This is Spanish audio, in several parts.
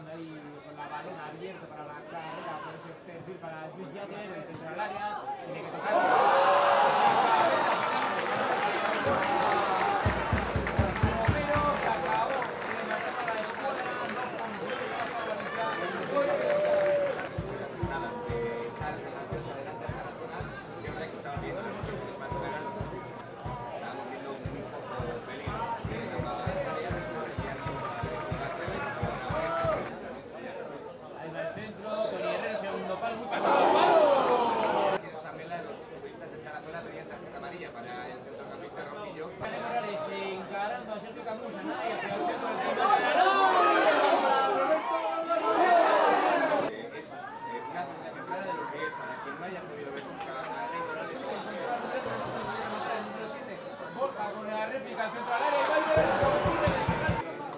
jugando ahí con la balón abierta para la carrera, por ese perfil para Luis Yasser, en el centro del área, tiene que tocar. Romero, que acabó rematando a la escuadra, no consiguió llegar a Valencia. Nada, antes adelante internacional, que es verdad que estaba viendo los otros más novelas, estábamos viendo muy poco peligro. Ahí va el centro, Toni Herrero, segundo palo, muy pasado, ¡palo! Si esa vela, los futbolistas de Tarazona pedían tarjeta amarilla para el centrocampista Rojillo. Cane Morales encarando a Sergio Camus, a nadie, pero el centro del Es una presentación clara de lo que es, para quien no haya podido ver nunca a Rey Morales. Borja con la réplica al centro al área, y va a ir consigue despegar.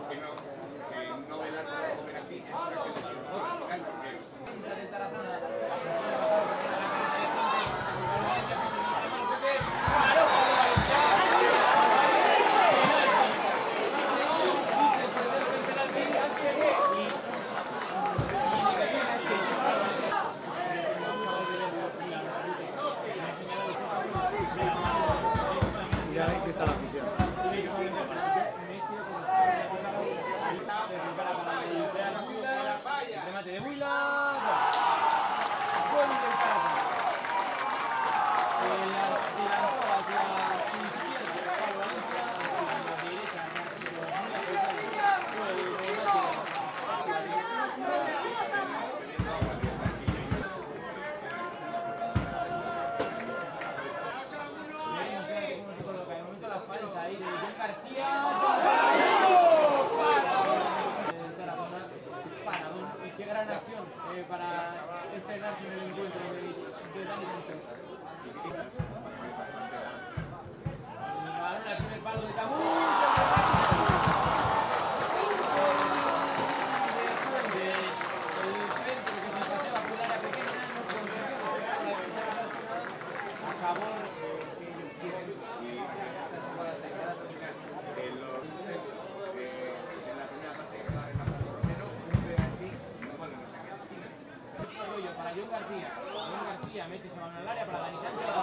Que no velar por comer aquí es una cuestión de los dos, porque Hincha del Tarazona. Mira ahí que está la afición. Remate de Huila. Gol del Tarazona. Se lanzó hacia su izquierda Pablo Valencia, a la derecha muy ajustado. Fue el falta ahí de John García. Paradón. Y qué gran acción para estrenarse en el encuentro de Dani Sancho. El balón al primer palo de Camus. El centro que se paseaba por el área pequeña no consiguió despegar la defensa de Osasuna. Acabó. ellos quieren y estas jugadas aisladas terminan en los centros en la primera parte que acaba rematando Romero, un penalti y un gol en los saques de esquina. Para John García. John García mete ese balón al área para Dani Sánchez.